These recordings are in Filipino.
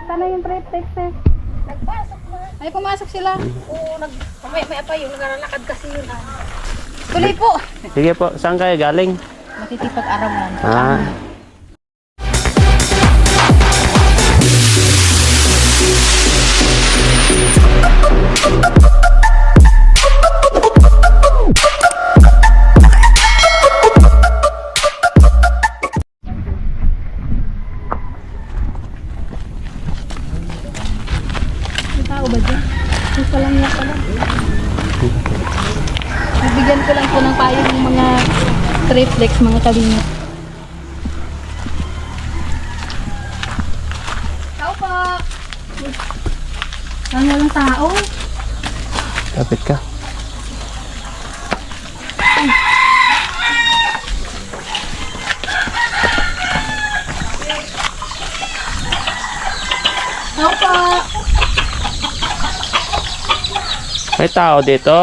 Sana yung triplex eh. Nagpasok na. Ay, pumasok sila. Oo, may pa yung naglalakad kasi yun. Tuloy po. Sige po, saan kayo galing? Makikipag-arawan. Ah, May tao ba dyan? Gusto lang niya pala. Bibigyan ko lang po ng payo ng mga triplex, mga kalingat. Tao po! Saan walang tao? kapit ka. Tao po! May tao dito.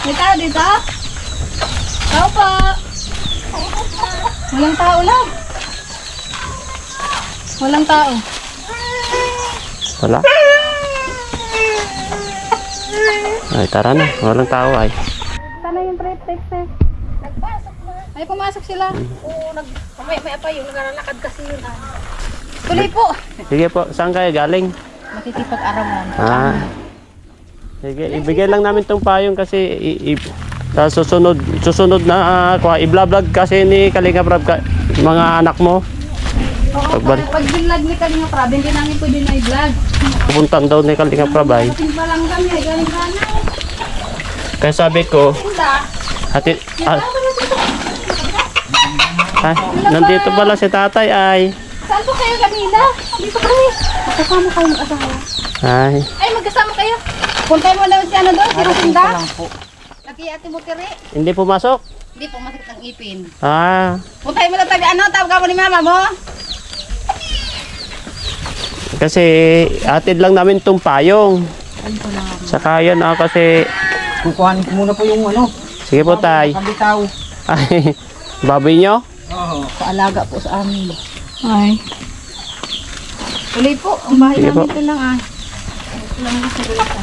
May tao dito? Tao po! Walang tao lang. Walang tao. Wala. Ay, tara na. Walang tao ay. Sana yung triplex eh. Nagpasok na. Ay, pumasok sila. Oo, may pa yung naglalakad kasi yun. Tuloy po. Sige po, saan kayo galing? Makikipag-arawan. Ah. Sige, ibigay lang namin tong payong kasi sa susunod na i-vlog kasi ni Kalinga Prab mga anak mo. Oo, pag binlag ni Kalinga Prab, hindi namin pwede na i-vlog. Pupuntan daw ni Kalinga Prab ay. Timba lang kami, ay galing gana. Kaya sabi ko, hati, nandito pala si tatay ay. Saan po kayo kanina? Dito kami. Magkasama kayo mag-asawa. Ay, Ay, magkasama kayo. Puntay mo daw si ano doon, si Rosinda. Laki ate mo tiri. hindi pumasok. Hindi po masakit ang ipin. Ah, Puntay mo daw tabi, ano, tawag ka mo ni mama mo? kasi atid lang namin tong payong. Saka yan kasi, Kukuhanin ko muna po yung ano. sige po tay. Kabitaw. Ay, baboy nyo? Oo. Paalaga po sa amin. Ay. Tuloy po, ang bahay Sige namin po. ito lang ah. Ito lang ang sabitan.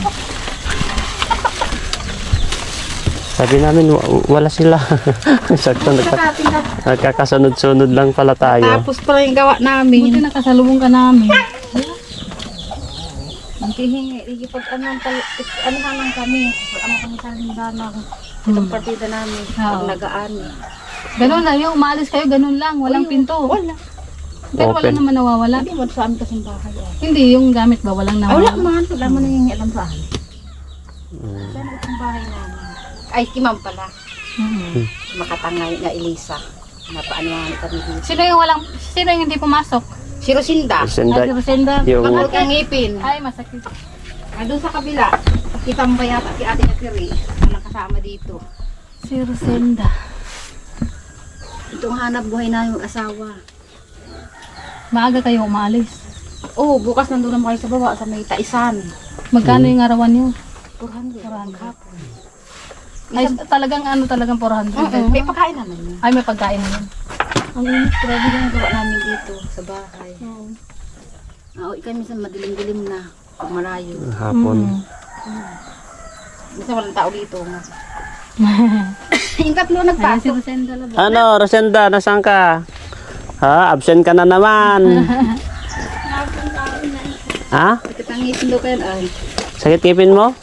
Sabi namin, wala sila. Sakto, Nakating ka. nagkakasunod-sunod lang pala tayo. Tapos pala yung gawa namin. Buti nakasalubong ka namin. Ang tihingi, ikipag-anuhan lang kami. Ano kami sa lindana. Itong partida namin. Pag nagaan. Ganun lang, yung umalis kayo, ganun lang. Walang pinto. Wala. Pero wala Open. naman nawawala. Hindi mo sa amin kasing bahay. Hindi, yung gamit ba? Walang Ay, wala nawawala. man. Wala man na yung alam sa amin. Saan itong bahay namin? Ay, si ma'am pala. Makatangay na Elisa. Napaano kami dito. Sino yung hindi pumasok? Si Rosinda. Senda, Ay, si Rosenda. yung, Bakal kang ngipin. Ay, masakit. Doon sa kabila. Kita mo ba yata si ate niya Tiri? Na nakasama dito. Si Rosenda. Itong hanap buhay na yung asawa. Maaga kayo umalis. Oh, bukas nandun naman kayo sa baba sa may Taisan. Magkano yung arawan niyo? 400. 400. Ay, talagang 400. May pagkain naman yun. Ay, may pagkain na yun. Ang init, grabe yung gawa namin dito sa bahay. Ikaw minsan madilim-dilim na. Pag malayo. hapon. Minsan walang tao dito. Yung tatlo Ayan si nagpasok. Rosenda lang. Ano, Rosenda, nasaan ka? Ha, absent ka na naman. Ha? Katangisin daw kayo ay. Sakit kipin mo?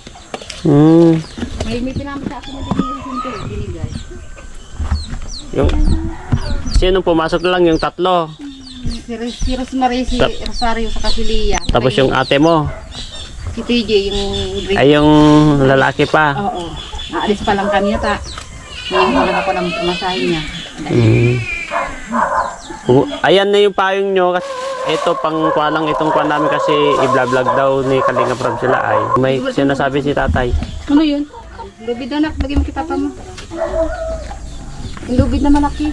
Hmm. May pinamit sa akin na binigay. Yung, sinong pumasok lang yung tatlo? Si Rosemary, si Rosario sa Casilia. Tapos yung ate mo? Si TJ, yung grade. Ay, yung lalaki pa? Oo. Naalis pa lang kami ta. Ngayon ako ng pamasahin niya. Hmm. Ayan na yung payong nyo. Ito pang kuha lang itong kuha namin kasi i-vlog daw ni Kalinga Prab sila ay. May sinasabi si tatay. Ano yun? Lubid na nak, bagay mo kita pa mo. Lubid naman aki.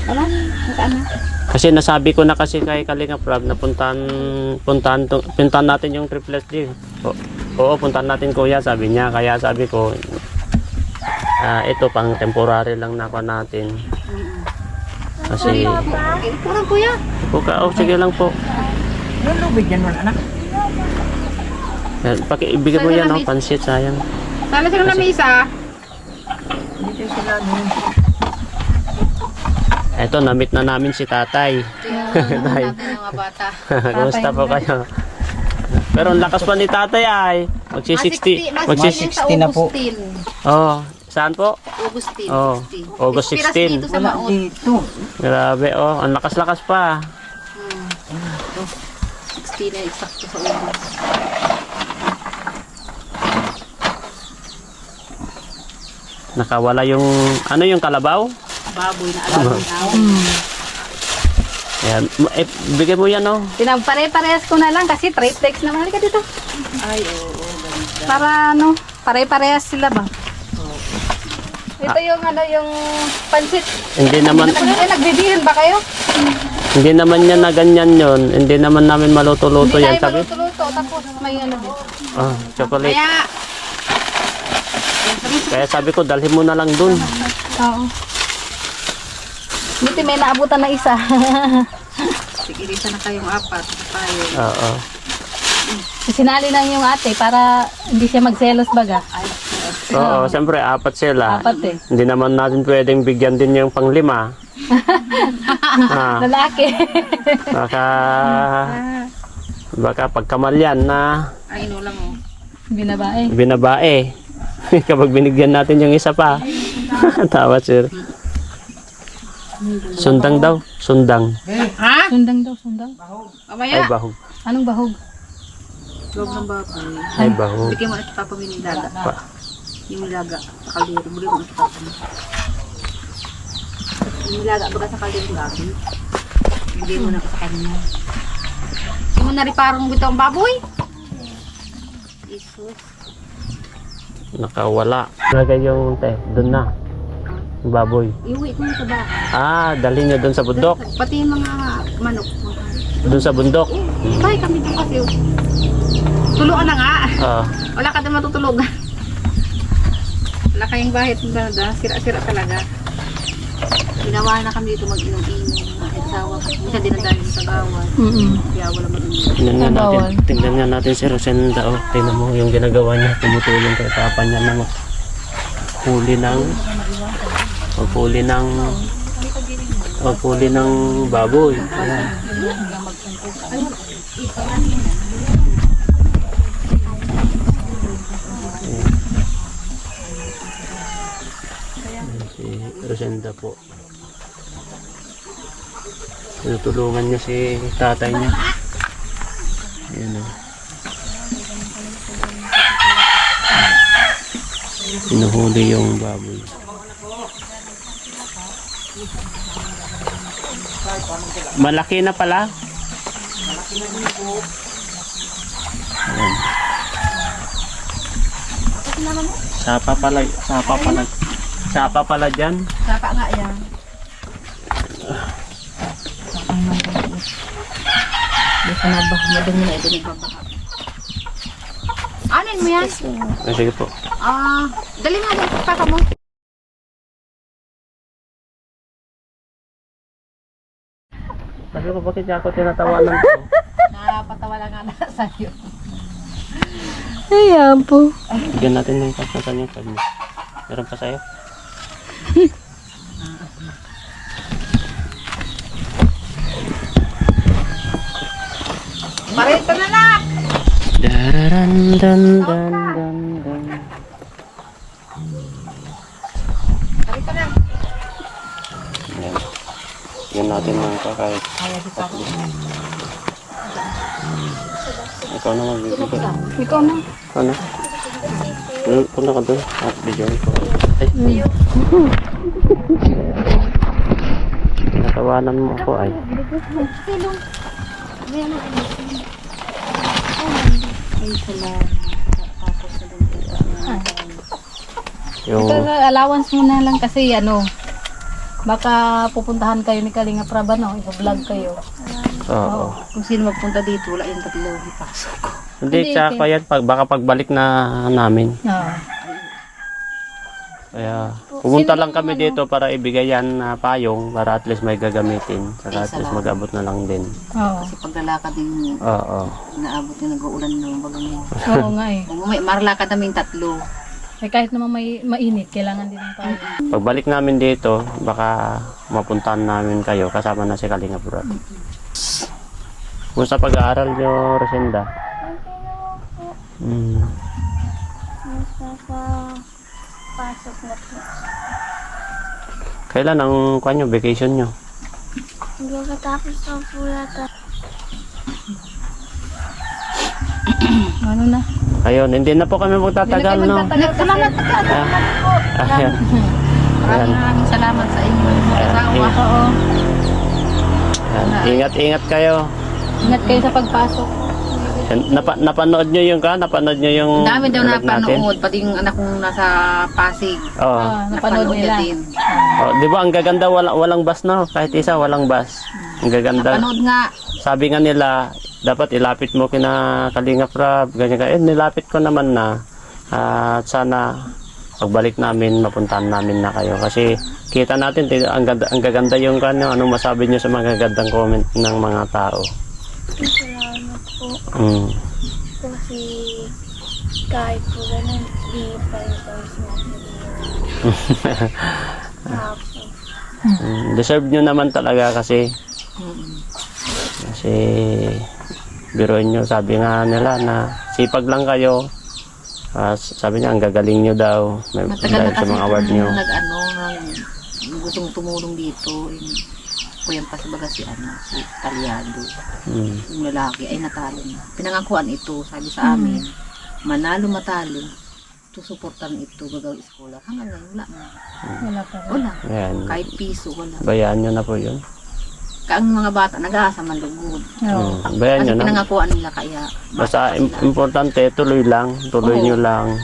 Wala, naka na. Kasi nasabi ko na kasi kay Kalinga Prab na puntahan natin yung Triple SD. Oo, puntahan natin kuya, sabi niya. Kaya sabi ko, ito pang temporary lang na natin. Kasi, Kurang kuya. sige lang po. Yung lubid yan wala na. Yan, ibigay mo yan, oh, pansit, sayang. Sala sa lamisa. Dito sila nun. Eto, namit na namin si tatay. Tay. Natin ang mga bata. Kumusta po kayo? Pero ang lakas pa ni tatay ay. Magsi-60. Magsi-60 na po. Oh, saan po? Augustine. Oh, August 16. Dito sa Wala Maot. dito. Grabe, oh. Ang lakas-lakas pa. 16 na eksakto sa August. Nakawala yung, ano yung kalabaw? Baboy na alam mo. Yan. Bigay mo yan, oh. Pinagpare-parehas ko na lang kasi triplex naman. Halika dito. Ay, oo. Ganda. Para ano, pare-parehas sila ba? Ito yung ano, yung pansit. Hindi naman, Nagbibihin ba kayo? hindi naman yan na ganyan yun. Hindi naman namin maluto-luto Hindi yan, tayo sabi. maluto-luto. Tapos may ano dito. Oh, chocolate. Kaya, Kaya sabi ko, dalhin mo na lang dun. Oo. Buti may naabutan na isa. sige, isa na kayong apat. Tayo. Oo. Sinali lang yung ate para hindi siya magselos baga. Oo, siyempre, apat sila. Apat eh. Hindi naman natin pwedeng bigyan din yung panglima. Lalaki. Baka pagkamalyan na Ay, no lang oh. Binabae. binabae. Kapag binigyan natin yung isa pa. Tawa, sir. Sundang daw. Sundang. Ha? Sundang daw, sundang. Ay, Mamaya. bahog. Anong bahog? Huwag ng baboy. Ay, bahog. Bigyan mo at papamili yung daga. Pa. Yung laga sa kaldero. Buli mo at papamili. Yung laga baga sa kaldero gabi. Hindi mo na sa kanya. Hindi mo nariparang bito ang baboy. Jesus. Nakawala. Lagay yung doon na. Yung baboy. Iuwi ko na sa bahay. Ah, dalhin nyo doon sa bundok. Pati yung mga manok. Doon sa bundok. Bahay kami doon kasi. Tuluan na nga. Ah, Wala ka din matutulugan. Wala kayong bahay at ganda. Sira-sira talaga. Ginawa na kami dito mag-inom-inom. Nakasawa ka. Minsan din ang dahil sa gawan. Kaya wala mag-inom. tingnan nga natin si Rosenda. Oh, tingnan mo yung ginagawa niya. Tumutulong kay papa niya ng huli ng baboy. Ayan. Si Rosenda po. Tinutulungan niya si tatay niya. Ayan o. Pinuhuli yung baboy. Malaki na pala. Ayan. Sapa pala dyan. Sapa nga yan. Dito na ba? Madami na ito nagbabaha. Anin mo yan? Sige po. Dali nga lang papa mo. Sabi ko, bakit niya ako tinatawanan ko? Napatawa lang nga na sa'yo. Ayan po. Bigyan natin ng kasasan yung card mo. Meron pa sa'yo? Marito na na! Dararan dan dan dan dan. Marito na! Yan. Yan natin ng kahit. Ikaw na magbibigay. Ikaw na. Ikaw na. Punta ka doon. At video ko. Ay. Natawanan mo ako ay. Yung Ito, allowance mo na lang kasi ano, baka pupuntahan kayo ni Kalinga Praba, no? I-vlog kayo. oo. Kung sino magpunta dito, wala yung tatlo ipasok. Hindi, tsaka yan, baka pagbalik na namin. Oo. Kaya pumunta lang kami dito para ibigay yan na payong para at least may gagamitin. Saka at least mag-abot na lang din. Oo. Kasi paglalakad din, Oo. naabot yung nag-uulan ng bagong yun. Oo nga eh. Maralakad namin 3. Eh, kahit naman may mainit, kailangan din ng payong. Pagbalik namin dito, baka mapuntahan namin kayo kasama na si Kalinga Brad. Kung sa pag-aaral nyo, Rosenda? Pasok na po. Kailan ang kanyo, vacation nyo? Hindi katapos ng pulata. Ano na? Ayun, hindi na po kami magtatagal, no? Salamat Ayan. Maraming salamat sa inyo. Asawa. Oo. Ayan. Ingat-ingat kayo. Ingat kayo sa pagpasok. Napanood nyo yung Napanood nyo yung Ang dami daw vlog natin? napanood, pati yung anak kong nasa Pasig. Oo. Napanood niya nila. din. Oh, di ba ang gaganda, walang bus na, kahit isa walang bus. Ang gaganda. Napanood nga. Sabi nga nila, dapat ilapit mo kina Kalinga Prab, ganyan ka. Nilapit ko naman na. At sana pagbalik namin, mapuntahan namin na kayo. Kasi kita natin, ang gaganda yung anong masabi nyo sa mga gagandang comment ng mga tao. Salamat po. Kasi kahit po ganun, di pa rin po Deserve nyo naman talaga kasi biruin nyo, sabi nga nila na sipag lang kayo. Sabi niya, ang gagaling nyo daw. Matagal na Dahil sa kasi mga award nyo. gustong tumulong dito. Kuya pa sa baga si Talyado. Yung lalaki ay natalo na. Pinangakuan ito, sabi sa amin, manalo matalo, susuportan ito gagawin iskola. Hanggang ngayon, wala na. Wala pa rin. Wala. Ayan. Kahit piso, wala. Bayaan nyo na po yun. Ang mga bata, nag-aasa man lugod. Oo. Bayaan Kasi nyo na. pinangakuan nila kaya. Basta importante, tuloy lang. Tuloy nyo lang.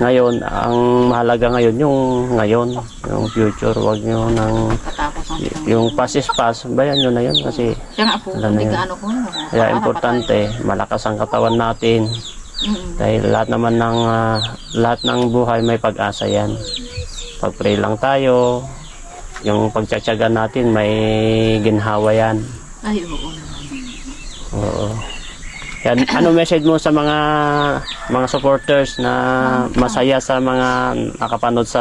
Ngayon, ang mahalaga ngayon, yung future. Huwag nyo nang, Katapos ang yung pass is pass, bayan nyo na yun kasi siya nga po, Wala na hindi yun. gaano ko. kaya importante, malakas ang katawan natin. Dahil lahat naman lahat ng buhay may pag-asa yan. Pag-pray lang tayo, yung pagtsatsaga natin may ginhawa yan. Ay, oo. Oo. Yan, ano message mo sa mga supporters na masaya sa mga nakapanood sa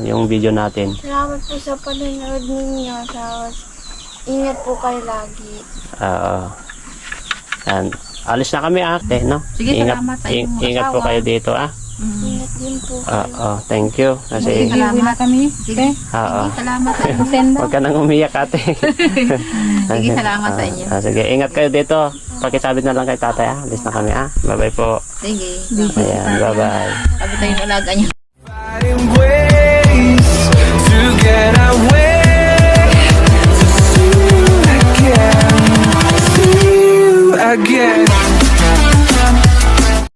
yung video natin? Salamat po sa panonood ninyo. Tapos, ingat po kayo lagi. Oo. Yan. Alis na kami ate, no? Sige, salamat sa inyong Ingat po asawa. kayo dito, Ingat din po kayo. Oo, thank you. Kasi, Uwi na kami. Sige, oo. sige, salamat sa inyo. Send Huwag ka nang umiyak ate. Sige, salamat sa inyo. Sige, ingat kayo dito. Pakisabit na lang kay tatay, Alis na kami, Bye-bye po. Sige. Ayan, bye-bye. Sabi tayo yung alaga niyo. Fighting with